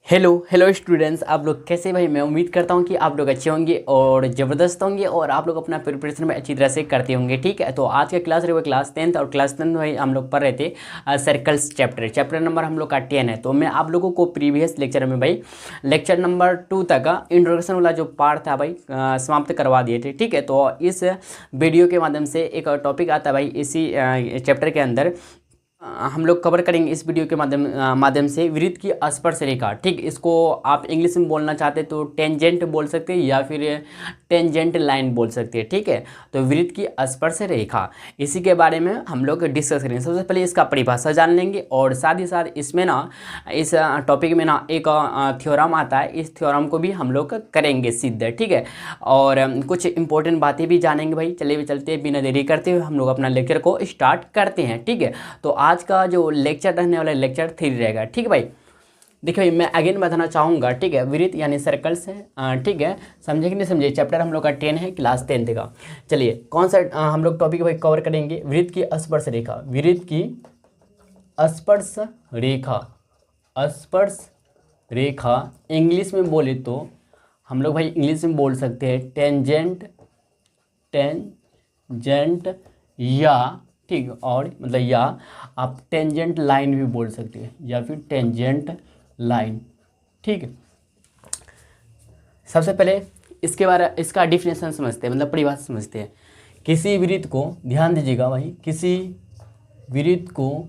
Hello hello students, आप लोग कैसे? भाई मैं उम्मीद करता हूँ कि आप लोग अच्छे होंगे और ज़बरदस्त होंगे और आप लोग अपना प्रिपरेशन में अच्छी तरह से करते होंगे। ठीक है, तो आज का क्लास रहे क्लास 10th और क्लास 10th भाई हम लोग पढ़ रहे थे सर्कल्स चैप्टर नंबर हम लोग का 10 है। तो मैं आप लोगों को प्रीवियस लेक्चर में भाई लेक्चर नंबर 2 तक का इंट्रोडक्शन वाला जो पार्ट था भाई समाप्त करवा दिए थे। ठीक है, तो इस वीडियो के माध्यम से एक टॉपिक आता है भाई इसी चैप्टर के अंदर हम लोग कवर करेंगे इस वीडियो के माध्यम से वृत्त की स्पर्श रेखा। ठीक, इसको आप इंग्लिश में बोलना चाहते तो टेंजेंट बोल सकते हैं या फिर टेंजेंट लाइन बोल सकते हैं। ठीक है, तो वृत्त की स्पर्श रेखा इसी के बारे में हम लोग डिस्कस करेंगे। सबसे पहले इसका परिभाषा जान लेंगे और साथ ही साथ इसमें ना इस टॉपिक में ना एक थ्योरम आता है, इस थ्योरम को भी हम लोग करेंगे सिद्ध। ठीक है, और कुछ इंपॉर्टेंट बातें भी जानेंगे भाई। चलिए चलते बिना देरी करते हुए हम लोग अपना लेक्चर को स्टार्ट करते हैं। ठीक है, तो आज का जो लेक्चर रहने वाला लेक्चर 3 रहेगा। ठीक है भाई, देखिए भाई मैं अगेन बताना चाहूँगा। ठीक है, वृत्त यानी सर्कल्स है। ठीक है, समझे कि नहीं समझे? चैप्टर हम लोग का 10 है, क्लास 10th का। चलिए कौन सा हम लोग टॉपिक भाई कवर करेंगे? वृत्त की स्पर्श रेखा। वृत्त की स्पर्श रेखा, स्पर्श रेखा इंग्लिश में बोले तो हम लोग भाई इंग्लिश में बोल सकते हैं टेंजेंट, टेंजेंट या ठीक और मतलब या आप टेंजेंट लाइन भी बोल सकते हैं या फिर टेंजेंट लाइन। ठीक है, सबसे पहले इसका डिफिनेशन समझते हैं, मतलब परिभाषा समझते हैं। किसी वृत्त को, ध्यान दीजिएगा भाई, किसी वृत्त को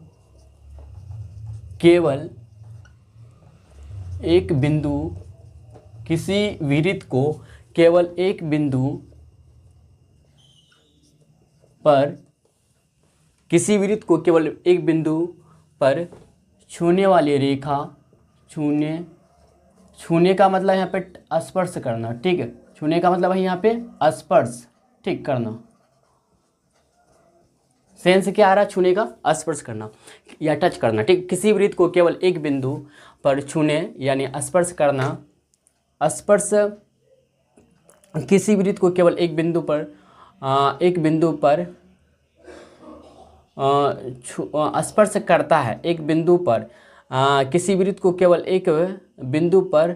केवल एक बिंदु, किसी वृत्त को केवल एक बिंदु पर, किसी वृत्त को केवल एक बिंदु पर छूने वाली रेखा, छूने का मतलब यहाँ पे स्पर्श करना। ठीक है, छूने का मतलब है यहाँ पे स्पर्श, ठीक करना। सेंस क्या आ रहा है? छूने का स्पर्श करना या टच करना। ठीक, किसी वृत्त को केवल एक बिंदु पर छूने यानी स्पर्श करना। स्पर्श किसी वृत्त को केवल एक बिंदु पर स्पर्श करता है, एक बिंदु पर किसी वृत्त को केवल एक बिंदु पर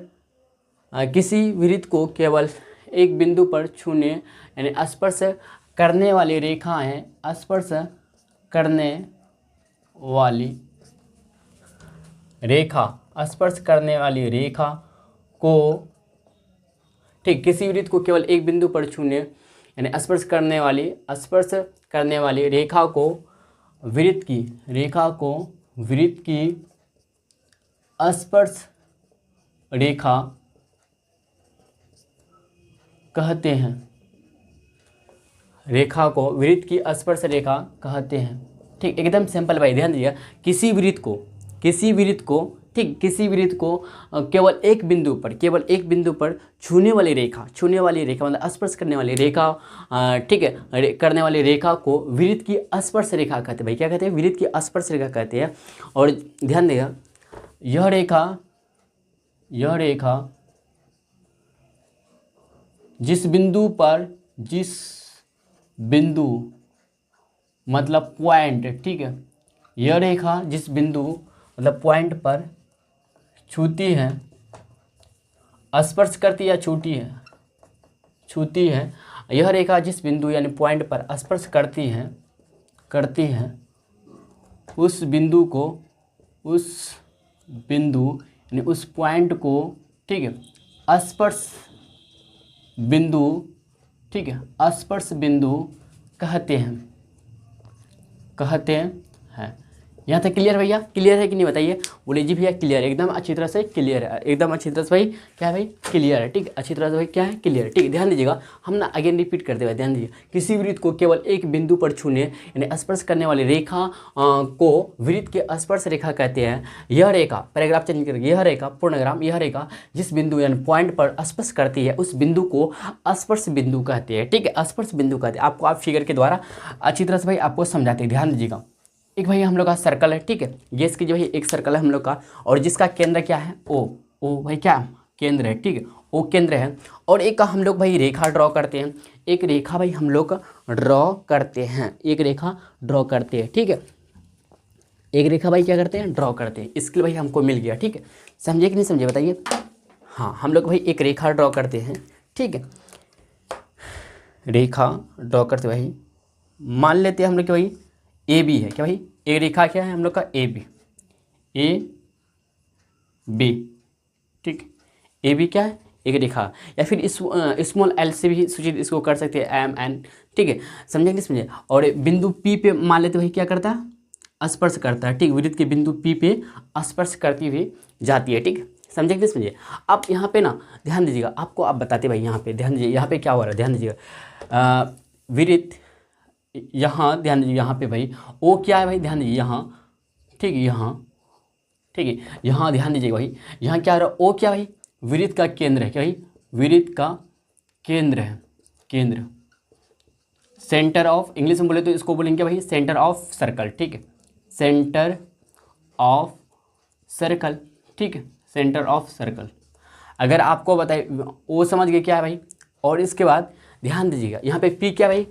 किसी वृत्त को केवल एक बिंदु पर छूने यानी स्पर्श करने वाली रेखा है, स्पर्श करने वाली रेखा, स्पर्श करने वाली रेखा को, ठीक, किसी वृत्त को केवल एक बिंदु पर छूने यानी स्पर्श करने वाली रेखा को वृत्त की स्पर्श रेखा कहते हैं। रेखा को वृत्त की स्पर्श रेखा कहते हैं। ठीक, एकदम सिंपल भाई, ध्यान दीजिए। किसी वृत्त को ठीक, किसी वृत्त को केवल एक बिंदु पर छूने वाली रेखा मतलब स्पर्श करने वाली रेखा, ठीक है, करने वाली रेखा को वृत्त की स्पर्श रेखा कहते हैं भाई। क्या कहते हैं? वृत्त की स्पर्श रेखा कहते हैं। और ध्यान देगा, यह रेखा जिस बिंदु मतलब पॉइंट, ठीक है, यह रेखा जिस बिंदु मतलब पॉइंट पर छूती है, स्पर्श करती या छूती है, यह रेखा जिस बिंदु यानी पॉइंट पर स्पर्श करती है उस बिंदु यानी उस पॉइंट को, ठीक है, स्पर्श बिंदु, ठीक है, स्पर्श बिंदु कहते हैं। यहाँ तक क्लियर भैया? क्लियर है कि नहीं बताइए? बोले जी भैया क्लियर है, एकदम अच्छी तरह से क्लियर है, एकदम अच्छी तरह से भाई। क्या है भाई? क्लियर है। ठीक, अच्छी तरह से भाई क्या है? क्लियर है। ठीक, ध्यान दीजिएगा, हम ना अगेन रिपीट करते हुए ध्यान दीजिए। किसी वृत्त को केवल एक बिंदु पर छूने यानी स्पर्श करने वाली रेखा को वृत्त के स्पर्श रेखा कहते हैं। यह रेखा, पैराग्राफ चेंज करके, यह रेखा पूर्णविराम, यह रेखा जिस बिंदु यानी पॉइंट पर स्पर्श करती है उस बिंदु को स्पर्श बिंदु कहते हैं। ठीक है, स्पर्श बिंदु कहते हैं। आपको आप फिगर के द्वारा अच्छी तरह से भाई आपको समझाते हैं, ध्यान दीजिएगा। एक भाई हम लोग का सर्कल है, ठीक है, ये इसकी जो है एक सर्कल है हम लोग का, और जिसका केंद्र क्या है? ओ भाई क्या केंद्र है? ठीक है, ओ केंद्र है। और एक का हम लोग भाई रेखा ड्रॉ करते हैं, एक रेखा भाई हम लोग ड्रॉ करते हैं, ठीक है। एक रेखा भाई क्या करते हैं, ड्रॉ करते हैं। इसके लिए भाई हमको मिल गया, ठीक है, समझे कि नहीं समझे बताइए। हाँ, हम लोग भाई एक रेखा ड्रॉ करते हैं, ठीक है, रेखा ड्रॉ करते भाई, मान लेते हैं हम लोग कि भाई ए बी है, क्या भाई, एक रेखा क्या है हम लोग का, ए बी, ठीक, ए बी क्या है, एक रेखा, या फिर इस स्मॉल एल से भी सूचित इसको कर सकते हैं, एम एन, ठीक है, समझे नहीं समझे। और बिंदु पी पे मान लेते भाई क्या करता है, स्पर्श करता है, ठीक, वृत्त के बिंदु पी पे स्पर्श करती हुई जाती है, ठीक, समझे नहीं समझे। अब यहाँ पे ना ध्यान दीजिएगा, आपको आप बताते भाई, यहाँ पे ध्यान दीजिए, यहाँ पे क्या हो रहा है, ध्यान दीजिएगा, वृत्त यहाँ, ध्यान दीजिए, यहाँ पे भाई ओ क्या है भाई, ध्यान दीजिए यहाँ, ठीक है, यहाँ, ठीक है, यहाँ ध्यान दीजिएगा भाई, यहाँ क्या आ रहा है, ओ क्या भाई, वृत्त का केंद्र है, क्या भाई, वृत्त का केंद्र है, केंद्र, सेंटर ऑफ, इंग्लिश में बोले तो इसको बोलेंगे भाई सेंटर ऑफ सर्कल, ठीक है, सेंटर ऑफ सर्कल, ठीक है, सेंटर ऑफ सर्कल। अगर आपको बताए ओ समझ गए क्या है भाई, और इसके बाद ध्यान दीजिएगा यहाँ पे पी क्या भाई,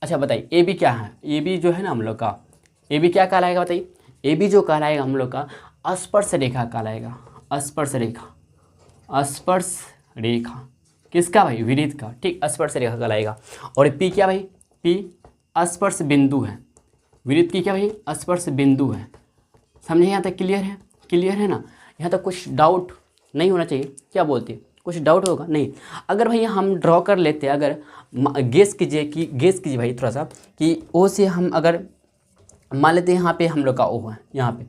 अच्छा बताइए ए बी क्या है, ए बी जो है ना हम लोग का, ए बी क्या कहलाएगा बताइए, ए बी जो कहलाएगा हम लोग का स्पर्श रेखा कहलाएगा, स्पर्श रेखा, स्पर्श रेखा किसका भाई, वृत्त का, ठीक, स्पर्श रेखा कहलाएगा। और पी क्या भाई, पी स्पर्श बिंदु है, वृत्त की क्या भाई, स्पर्श बिंदु है, समझे, यहाँ तक क्लियर है, क्लियर है ना, यहाँ तक कुछ डाउट नहीं होना चाहिए, क्या बोलते हैं, कुछ डाउट होगा नहीं। अगर भाई हम ड्रॉ कर लेते हैं, अगर गेस कीजिए भाई थोड़ा सा कि ओ से हम अगर मान लेते हैं यहाँ पे हम लोग का ओ है, यहाँ पे,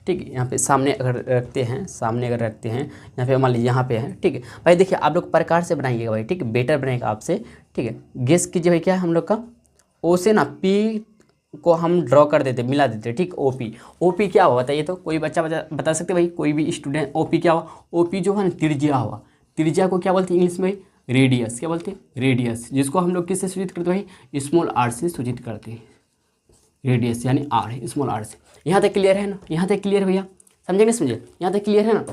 ठीक है, यहाँ पे सामने अगर रखते हैं, यहाँ पे मान लीजिए यहाँ पे है, ठीक है भाई, देखिए आप लोग प्रकार से बनाइएगा भाई, ठीक है, बेटर बनेगा आपसे, ठीक है, गेस कीजिए भाई क्या है हम लोग का, ओ से ना पी को हम ड्रॉ कर देते, मिला देते, ठीक, ओपी क्या हुआ बताइए, तो कोई बच्चा बता सकते भाई, कोई भी स्टूडेंट, ओपी क्या हुआ, ओपी जो है ना त्रिज्या हुआ, त्रिज्या को क्या बोलते हैं इंग्लिश में, रेडियस, क्या बोलते हैं, रेडियस, जिसको हम लोग किससे सूचित करते हैं भाई, स्मॉल आर से सूचित करते हैं, रेडियस यानी आर है, स्मॉल आर से। यहाँ तक क्लियर है ना, यहाँ तक क्लियर है भैया, समझे नहीं समझे, यहाँ तक क्लियर है ना,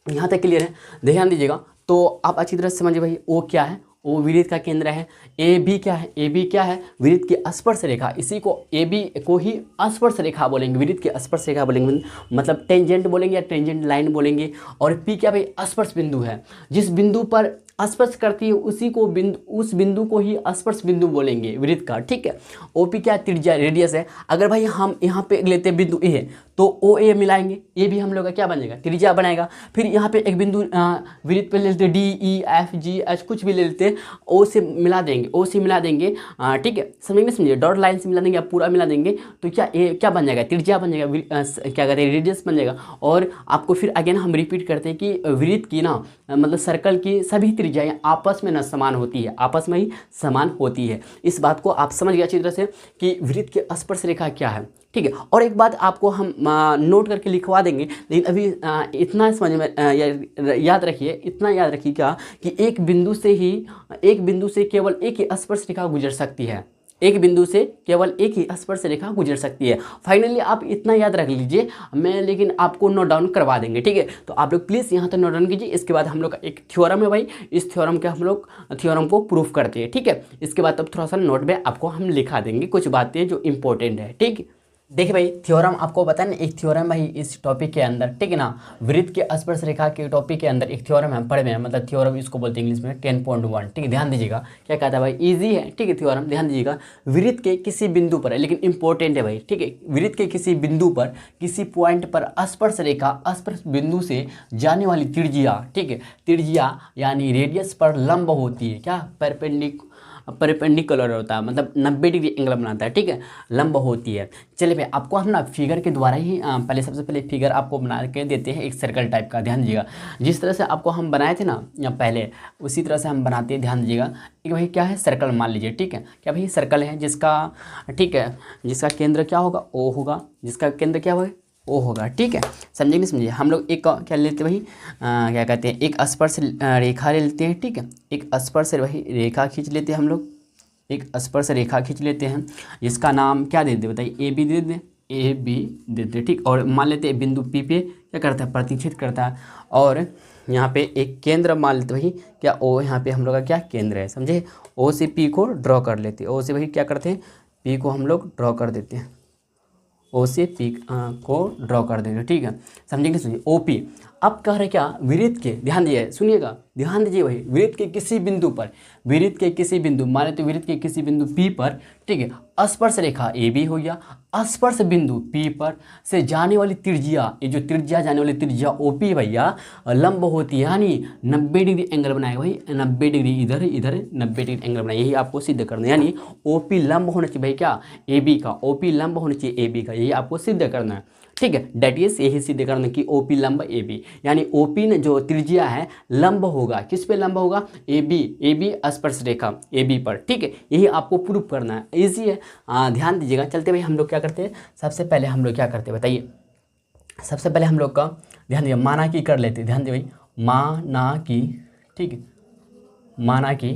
यहाँ तक क्लियर है, ध्यान दीजिएगा, तो आप अच्छी तरह से समझिए भाई, ओ क्या है, ओ वृत्त का केंद्र है, ए बी क्या है, ए बी क्या है, वृत्त की स्पर्श रेखा, इसी को ए बी को ही स्पर्श रेखा बोलेंगे, वृत्त की स्पर्श रेखा बोलेंगे, मतलब टेंजेंट बोलेंगे या टेंजेंट लाइन बोलेंगे। और पी क्या भाई, स्पर्श बिंदु है, जिस बिंदु पर स्पर्श करती है उसी को उस बिंदु को ही स्पर्श बिंदु बोलेंगे वृत्त का, ठीक है। ओपी क्या, त्रिज्या रेडियस है। अगर भाई हम यहाँ पे लेते हैं बिंदु ए है तो ओ ए मिलाएंगे, ये भी हम लोग का क्या बनेगा, त्रिज्या बनाएगा। फिर यहाँ पे एक बिंदु वृत्त पे ले लेते D E F G H कुछ भी ले लेते हैं, ओ से मिला देंगे, ओ से मिला देंगे, ठीक है, समझेंगे समझिए, डॉट लाइन से मिला देंगे या पूरा मिला देंगे तो क्या ए क्या बन जाएगा, त्रिज्या बन जाएगा, क्या कहते हैं रेडियस बन जाएगा। और आपको फिर अगेन हम रिपीट करते हैं कि वृत्त की ना मतलब सर्कल की सभी त्रिज्याएं आपस में ना समान होती है, आपस में ही समान होती है। इस बात को आप समझ गए अच्छी तरह से कि वृत्त की स्पर्श रेखा क्या है, ठीक है। और एक बात आपको हम नोट करके लिखवा देंगे, लेकिन अभी इतना समझ में याद रखिए, इतना याद रखिएगा कि एक बिंदु से केवल एक ही स्पर्श रेखा गुजर सकती है, एक बिंदु से केवल एक ही स्पर्श रेखा गुजर सकती है। फाइनली आप इतना याद रख लीजिए, मैं लेकिन आपको नोट डाउन करवा देंगे, ठीक है। तो आप लोग प्लीज़ यहाँ तक नोट डाउन कीजिए। इसके बाद हम लोग का एक थ्योरम है भाई, इस थ्योरम के हम लोग थ्योरम को प्रूफ करते हैं, ठीक है। इसके बाद तब थोड़ा सा नोट में आपको हम लिखा देंगे कुछ बातें जो इंपॉर्टेंट है, ठीक। देखिए भाई थ्योरम आपको पता है ना, एक थ्योरम भाई इस टॉपिक के अंदर, ठीक है ना, वृत्त के स्पर्श रेखा के टॉपिक के अंदर एक थ्योरम हम पढ़े में, मतलब थ्योरम इसको बोलते हैं इंग्लिश में 10.1, ठीक है। ध्यान दीजिएगा क्या कहता है भाई, इजी है, ठीक है। थ्योरम ध्यान दीजिएगा, वृत्त के किसी बिंदु पर है, लेकिन इंपॉर्टेंट है भाई, ठीक है। वृत्त के किसी बिंदु पर, किसी पॉइंट पर स्पर्श रेखा स्पर्श बिंदु से जाने वाली त्रिज्या, ठीक है, त्रिज्या यानी रेडियस पर लंब होती है, क्या परपेंडिकुलर होता है, मतलब 90 डिग्री एंगल बनाता है, ठीक है, लंब होती है। चलिए भाई आपको हम ना फिगर के द्वारा ही पहले सबसे पहले फिगर आपको बना के देते हैं एक सर्कल टाइप का। ध्यान दीजिएगा, जिस तरह से आपको हम बनाए थे ना या पहले, उसी तरह से हम बनाते हैं। ध्यान दीजिएगा कि भाई क्या है, सर्कल मान लीजिए, ठीक है। क्या भाई सर्कल है जिसका, ठीक है, जिसका केंद्र क्या होगा, ओ होगा, जिसका केंद्र क्या होगा, ओ होगा, ठीक है। समझिए नहीं समझिए, हम लोग एक क्या लेते हैं भाई, क्या कहते हैं, एक स्पर्श रेखा ले लेते हैं, ठीक है। एक स्पर्श भाई रेखा खींच लेते हैं हम लोग, एक स्पर्श रेखा खींच लेते हैं, जिसका नाम क्या दे दे बताइए, ए बी दे दें, ए बी दे दें, ठीक। और मान लेते हैं बिंदु पी पे क्या करता है, प्रतिच्छेद करता है। और यहाँ पे एक केंद्र मान लेते भाई, क्या ओ, यहाँ पे हम लोग का क्या केंद्र है, समझे। ओ से पी को ड्रॉ कर लेते हैं, ओ से भाई क्या करते हैं, पी को हम लोग ड्रॉ कर देते हैं, ओ से पी को ड्रॉ कर देंगे, ठीक है, समझेंगे। सुनिए ओपी, अब कह रहे क्या, वृत्त के, ध्यान दीजिए, सुनिएगा, ध्यान दीजिए, वही वृत्त के किसी बिंदु पर, वृत्त के किसी बिंदु, माने तो वृत्त के किसी बिंदु P पर, ठीक है, स्पर्श रेखा AB हो गया, स्पर्श बिंदु P पर से जाने वाली त्रिज्या, ये जो त्रिज्या जाने वाली त्रिज्या OP भैया लंब होती है, यानी 90 डिग्री एंगल बनाएगा भाई, 90 डिग्री इधर इधर 90 डिग्री एंगल बनाएगा, यही आपको सिद्ध करना है, यानी OP लंब होना चाहिए भाई क्या, AB का, OP लंब होना चाहिए AB का, यही आपको सिद्ध करना है, ठीक है, डेट इज यही सिद्ध करना कि OP लंब AB, यानी OP ने जो त्रिज्या है लंब होगा, किस पे लंब होगा, AB स्पर्श रेखा AB पर, ठीक है, यही आपको प्रूफ करना है, इजी है, ध्यान दीजिएगा। चलते भाई हम लोग क्या करते हैं, सबसे पहले हम लोग क्या करते हैं बताइए, सबसे पहले हम लोग का ध्यान दीजिए, माना की कर लेते हैं, ध्यान दीजिए भाई, माना की, ठीक है, माना की,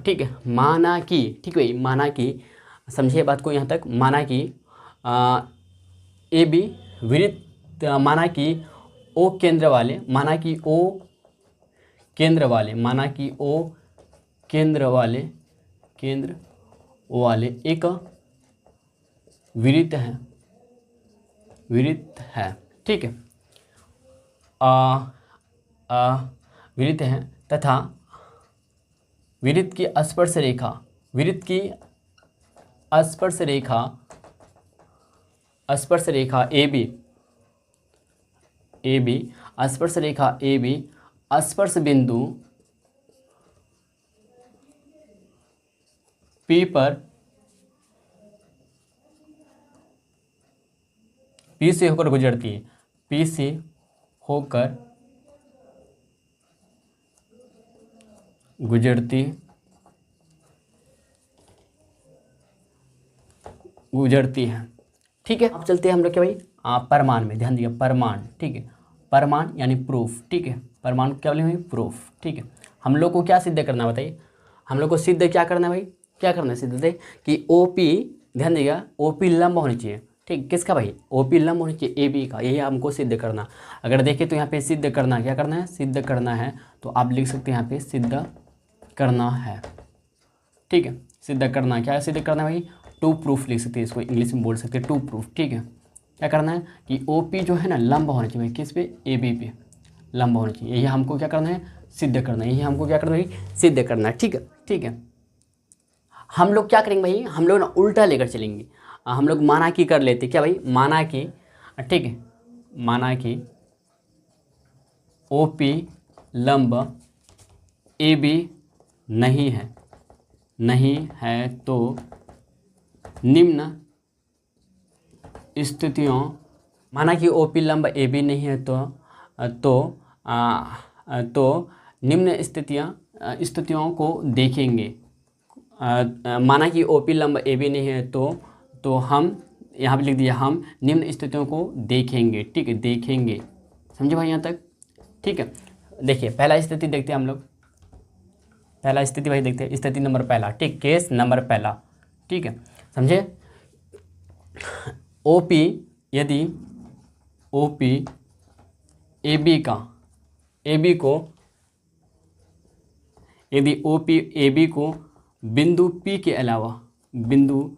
ठीक है, माना की, ठीक है भाई, माना की, समझिए बात को यहाँ तक, माना की AB वृत्त, माना कि O केंद्र वाले, माना कि O केंद्र वाले, माना कि O केंद्र वाले, केंद्र वाले एक वृत्त है, वृत्त है, ठीक है, वृत्त है तथा वृत्त की स्पर्श रेखा, वृत्त की स्पर्श रेखा, स्पर्श रेखा AB, स्पर्श रेखा AB स्पर्श बिंदु P पर, P से होकर गुजरती है, P से होकर गुजरती है, ठीक है। अब चलते हैं हम लोग क्या भाई, परमाण में, ध्यान दिया, परमाण, ठीक है, परमाण यानी प्रूफ, ठीक है, परमाणु क्या बोले भाई, प्रूफ, ठीक है। हम लोग को क्या सिद्ध करना है बताइए, हम लोग को सिद्ध क्या करना है भाई, क्या करना है सिद्ध है कि OP, ध्यान दिएगा, OP लंब होनी चाहिए, ठीक, किसका भाई, OP लंब होनी चाहिए AB का, यही हमको सिद्ध करना। अगर देखें तो यहाँ पे सिद्ध करना, क्या करना है, सिद्ध करना है, तो आप लिख सकते हैं यहाँ पे सिद्ध करना है, ठीक है, सिद्ध करना, क्या सिद्ध करना है भाई, टू प्रूफ लिख सकते हैं, इसको इंग्लिश में बोल सकते हैं टू प्रूफ, ठीक है। क्या करना है कि OP जो है ना लंब होना चाहिए, किस पे, AB पे लंब होना चाहिए, यही हमको क्या करना है, सिद्ध करना है, यही हमको क्या करना है, सिद्ध करना है, ठीक है, ठीक है। हम लोग क्या करेंगे भाई, हम लोग ना उल्टा लेकर चलेंगे, हम लोग माना की कर लेते, क्या भाई, माना की, ठीक है, माना की OP लंब AB नहीं है, नहीं है तो निम्न स्थितियों, माना कि OP लंब AB नहीं है तो निम्न स्थितियों को देखेंगे, माना कि OP लंब AB नहीं है तो हम यहाँ पे लिख दिया, हम निम्न स्थितियों को देखेंगे, ठीक है, देखेंगे, समझे भाई यहाँ तक, ठीक है। देखिए पहला स्थिति देखते हैं हम लोग, पहला स्थिति भाई देखते हैं, स्थिति नंबर पहला, ठीक, केस नंबर पहला, ठीक है, समझे। OP, यदि OP AB का, AB को, यदि OP AB को बिंदु P के अलावा, बिंदु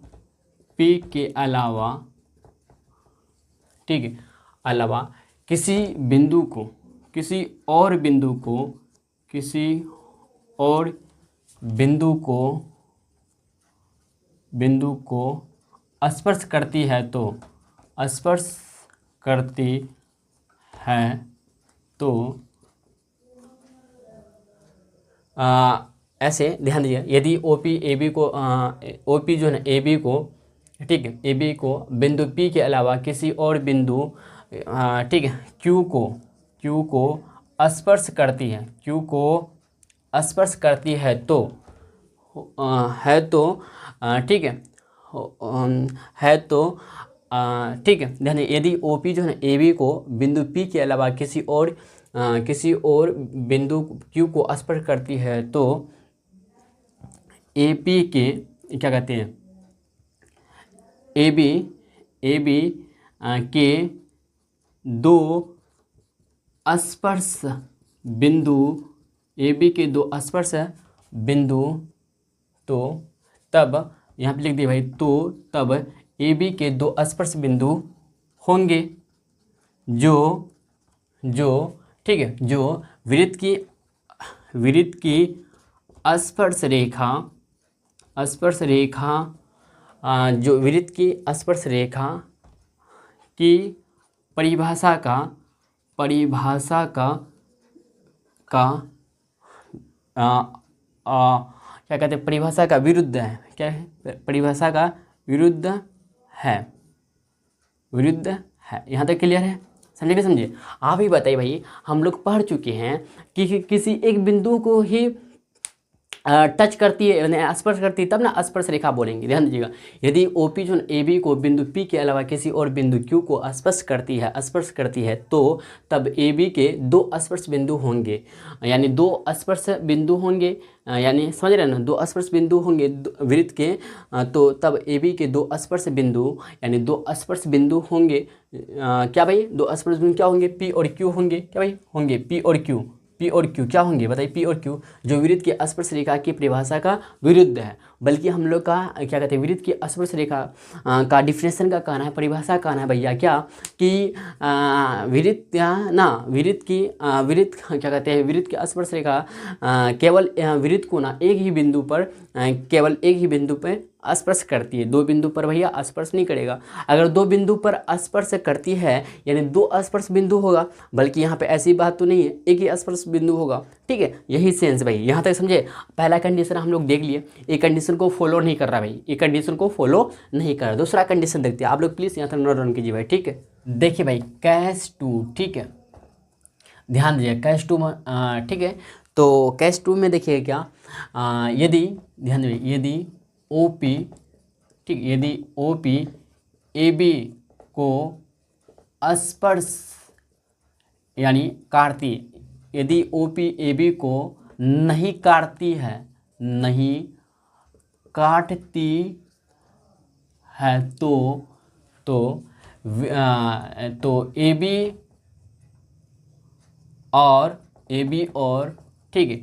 P के अलावा, ठीक है, अलावा किसी बिंदु को, किसी और बिंदु को, किसी और बिंदु को स्पर्श करती है तो, स्पर्श करती है तो, ऐसे ध्यान दीजिए, यदि OP AB को, OP जो है ना AB को, ठीक है, AB को बिंदु P के अलावा किसी और बिंदु, ठीक है, Q को स्पर्श करती है, Q को स्पर्श करती है तो, ठीक है तो, ठीक है, ध्यान यदि OP जो है ना AB को बिंदु P के अलावा किसी और बिंदु Q को स्पर्श करती है तो AP के, क्या कहते हैं, AB के दो स्पर्श बिंदु, AB के दो स्पर्श बिंदु, तो तब यहाँ पे लिख दिए भाई, तो तब ए बी के दो स्पर्श बिंदु होंगे जो ठीक है, जो वृत्त की स्पर्श रेखा जो वृत्त की स्पर्श रेखा की परिभाषा का क्या कहते हैं, परिभाषा का विरुद्ध है। क्या है? परिभाषा का विरुद्ध है। यहाँ तक क्लियर है? समझे कि समझे? आप ही बताइए भाई, हम लोग पढ़ चुके हैं कि किसी एक बिंदु को ही टच करती है, यानी स्पर्श करती है, तब ना स्पर्श रेखा बोलेंगे। ध्यान दीजिएगा, यदि OP जो ए बी को बिंदु P के अलावा किसी और बिंदु Q को स्पर्श करती है तो तब ए बी के दो स्पर्श बिंदु होंगे, यानी दो स्पर्श बिंदु होंगे, यानी समझ रहे हैं ना, दो स्पर्श बिंदु होंगे वृत्त के, तो तब ए बी के दो स्पर्श बिंदु, यानी दो स्पर्श बिंदु होंगे। क्या भाई? दो स्पर्श बिंदु क्या होंगे? P और Q होंगे। क्या भाई? होंगे P और Q। P और Q क्या होंगे? बताइए। P और Q जो वृत्त की स्पर्श रेखा की परिभाषा का विरुद्ध है, बल्कि हम लोग का क्या कहते हैं, वृत्त की स्पर्श रेखा का डिफिनेशन का कहना है, परिभाषा कहना है भैया क्या कि वृत्त क्या कहते हैं, वृत्त की स्पर्श रेखा केवल वृत्त को ना केवल एक ही बिंदु पर स्पर्श करती है, दो बिंदु पर भैया स्पर्श नहीं करेगा। अगर दो बिंदु पर स्पर्श करती है यानी दो स्पर्श बिंदु होगा, बल्कि यहाँ पे ऐसी बात तो नहीं है, एक ही स्पर्श बिंदु होगा। ठीक है, यही सेंस भाई, यहाँ तक समझे? पहला कंडीशन हम लोग देख लिए, एक कंडीशन को फॉलो नहीं कर रहा भाई, एक कंडीशन को फॉलो नहीं कर रहा। दूसरा कंडीशन देखते हैं, आप लोग प्लीज़ यहाँ तक नोट डाउन कीजिए भाई। ठीक है, देखिए भाई, केस 2, ठीक है, ध्यान दीजिए केस 2 में, ठीक है, तो केस 2 में देखिए क्या, यदि ध्यान दीजिए, यदि OP, ठीक, यदि OP AB को स्पर्श यानी काटती, यदि OP AB को नहीं काटती है, तो AB और ठीक है,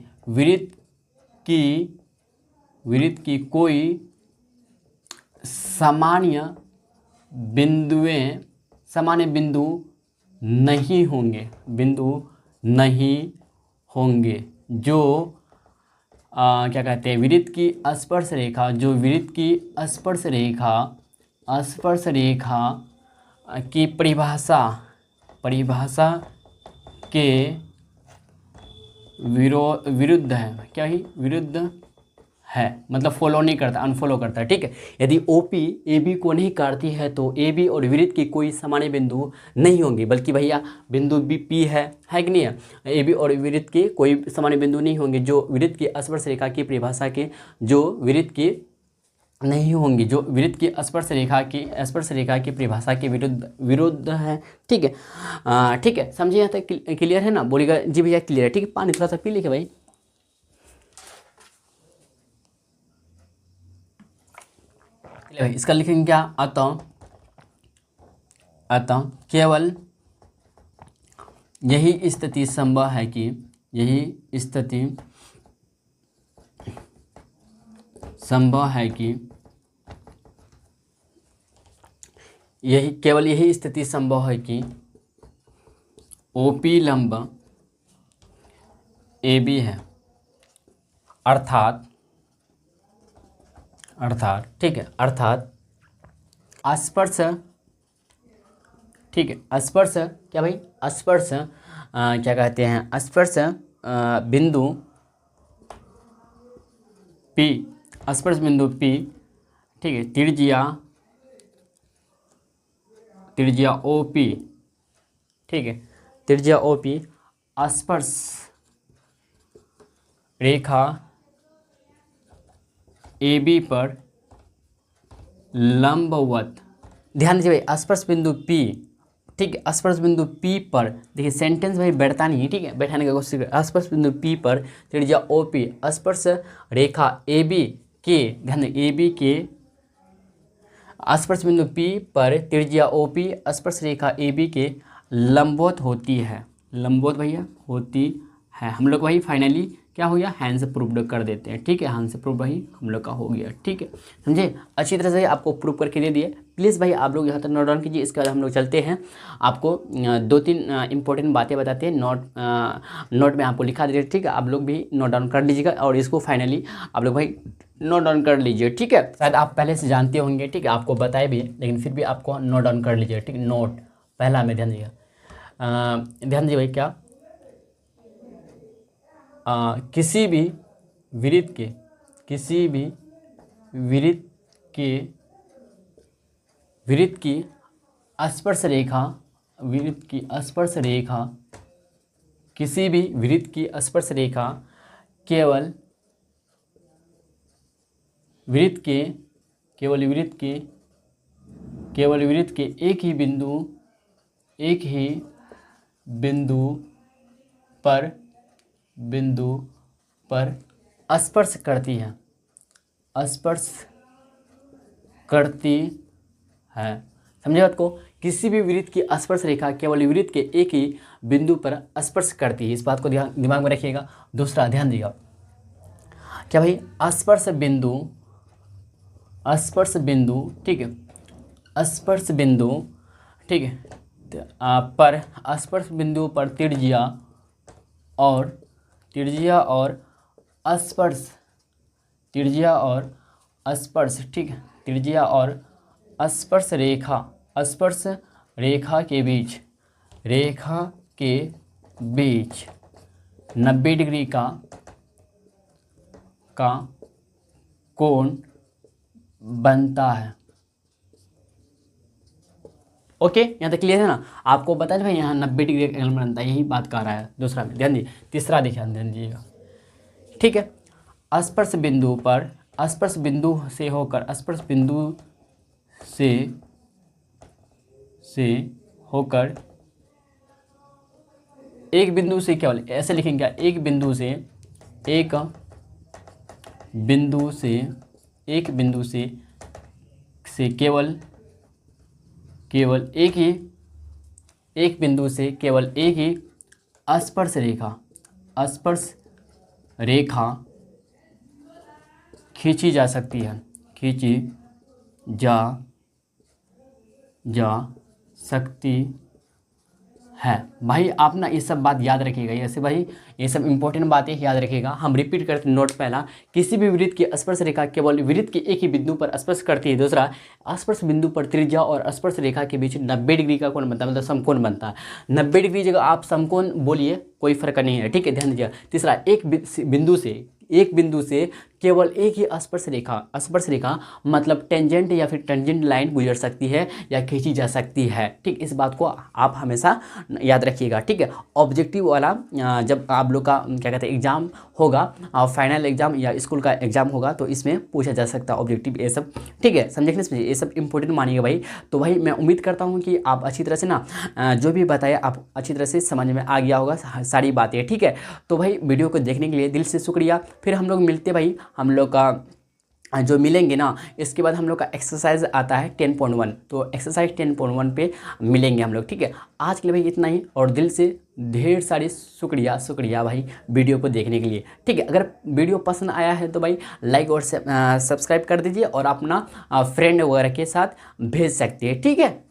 वृत्त की कोई सामान्य बिंदु नहीं होंगे, जो क्या कहते हैं, वृत्त की स्पर्श रेखा, जो वृत्त की स्पर्श रेखा की परिभाषा के विरुद्ध है। क्या ही विरुद्ध है, मतलब फॉलो नहीं करता, अनफॉलो करता है। ठीक है, यदि OP AB को नहीं काटती है तो AB और वृत्त की कोई सामान्य बिंदु नहीं होंगे, बल्कि भैया बिंदु भी P है कि नहीं है? AB और वृत्त के कोई सामान्य बिंदु नहीं होंगे जो वृत्त की स्पर्श रेखा की परिभाषा के, जो वृत्त की नहीं होंगी, जो वृत्त की स्पर्श रेखा की परिभाषा के विरुद्ध है। ठीक है, ठीक है, समझिए? यहाँ तक क्लियर है ना? बोलिएगा जी भैया क्लियर है। ठीक है, पानी थोड़ा सा पी लीजिए भाई। इसका लिखेंगे क्या? अतः केवल यही स्थिति संभव है कि केवल यही स्थिति संभव है कि OP लंब AB है, अर्थात ठीक है, अर्थात स्पर्श, ठीक है, स्पर्श क्या भाई? स्पर्श क्या कहते हैं, स्पर्श बिंदु P, स्पर्श बिंदु P, ठीक है, त्रिज्या OP, ठीक है, त्रिज्या OP स्पर्श रेखा AB पर लंबवत, ध्यान दीजिए भाई, स्पर्श बिंदु P, ठीक है, स्पर्श बिंदु P पर, देखिए सेंटेंस भाई बैठता नहीं है, ठीक है, बैठाने का कोशिश करें। स्पर्श बिंदु P पर त्रिज्या OP स्पर्श रेखा AB के, ध्यान दीजिए, AB के स्पर्श बिंदु P पर त्रिज्या OP स्पर्श रेखा AB के लंबवत होती है, लंबवत भैया होती है। हम लोग वही फाइनली क्या हो गया, हैंड्स प्रूव्ड कर देते हैं। ठीक है, हैंड्स प्रूव भाई हम लोग का हो गया। ठीक है, समझे, अच्छी तरह से आपको प्रूव करके दे दिए। प्लीज़ भाई आप लोग यहाँ तक नोट डाउन कीजिए। इसके बाद हम लोग चलते हैं, आपको 2-3 इंपॉर्टेंट बातें बताते हैं, नोट में आपको लिखा दे। ठीक है, आप लोग भी नोट डाउन कर लीजिएगा और इसको फाइनली आप लोग भाई नोट डाउन कर लीजिए। ठीक है, शायद आप पहले से जानते होंगे, ठीक है, आपको बताए भी, लेकिन फिर भी आपको नोट डाउन कर लीजिए। ठीक है, नोट पहला में ध्यान दीजिएगा, ध्यान दीजिए भाई, क्या किसी भी वृत्त के, किसी भी वृत्त के, वृत्त की स्पर्श रेखा, वृत्त की स्पर्श रेखा, किसी भी वृत्त की स्पर्श रेखा केवल वृत्त के, केवल वृत्त के, केवल वृत्त के एक ही बिंदु, एक ही बिंदु पर, बिंदु पर स्पर्श करती है, स्पर्श करती है। समझे बात को, किसी भी वृत्त की स्पर्श रेखा केवल वृत्त के एक ही बिंदु पर स्पर्श करती है। इस बात को दिमाग में रखिएगा। दूसरा ध्यान दीजिएगा, क्या भाई, स्पर्श बिंदु, स्पर्श बिंदु, ठीक है, स्पर्श बिंदु, ठीक है, पर स्पर्श बिंदु पर त्रिज्या और, त्रिज्या और स्पर्श, त्रिज्या और स्पर्श, ठीक है, त्रिज्या और स्पर्श रेखा, स्पर्श रेखा के बीच, रेखा के बीच 90 डिग्री का कोण बनता है। ओके, यहाँ तक क्लियर है ना। आपको बता दें भाई यहाँ 90 डिग्री का एंगल बनता है, यही बात कर रहा है। दूसरा में ध्यान दीजिए, तीसरा देखिए, ध्यान दीजिएगा। ठीक है, स्पर्श बिंदु पर, स्पर्श बिंदु से होकर, स्पर्श बिंदु से होकर एक बिंदु से, केवल ऐसे लिखेंगे क्या, एक बिंदु से, एक बिंदु से, एक बिंदु से केवल, केवल एक ही, एक बिंदु से केवल एक ही स्पर्श रेखा, स्पर्श रेखा खींची जा सकती है, खींची जा सकती है। भाई आप ना ये सब बात याद रखिएगा, ऐसे भाई ये सब इंपॉर्टेंट बातें याद रखिएगा। हम रिपीट करते हैं नोट। पहला, किसी भी वृत्त की स्पर्श रेखा केवल वृत्त के एक ही बिंदु पर स्पर्श करती है। दूसरा, स्पर्श बिंदु पर त्रिज्या और स्पर्श रेखा के बीच 90 डिग्री का कोण बनता है, मतलब समकोण बनता है। 90 डिग्री जगह आप समकोण बोलिए, कोई फर्क नहीं है। ठीक है, ध्यान दीजिए। तीसरा, एक बिंदु से केवल एक ही स्पर्श रेखा, स्पर्श रेखा मतलब टेंजेंट या फिर टेंजेंट लाइन गुजर सकती है या खींची जा सकती है। ठीक, इस बात को आप हमेशा याद रखिएगा। ठीक है, ऑब्जेक्टिव वाला जब आप लोग का क्या कहते हैं एग्जाम होगा, फाइनल एग्जाम या स्कूल का एग्जाम होगा, तो इसमें पूछा जा सकता है ऑब्जेक्टिव ये सब। ठीक है, समझने से ये सब इंपॉर्टेंट मानिएगा भाई। तो भाई मैं उम्मीद करता हूँ कि आप अच्छी तरह से ना जो भी बताया आप अच्छी तरह से समझ में आ गया होगा सारी बातें। ठीक है, तो भाई वीडियो को देखने के लिए दिल से शुक्रिया। फिर हम लोग मिलते भाई, हम लोग का जो मिलेंगे ना, इसके बाद हम लोग का एक्सरसाइज आता है 10.1, तो एक्सरसाइज 10.1 पे मिलेंगे हम लोग। ठीक है, आज के लिए भाई इतना ही, और दिल से ढेर सारी शुक्रिया भाई वीडियो को देखने के लिए। ठीक है, अगर वीडियो पसंद आया है तो भाई लाइक और सब्सक्राइब कर दीजिए और अपना फ्रेंड वगैरह के साथ भेज सकते हैं। ठीक है।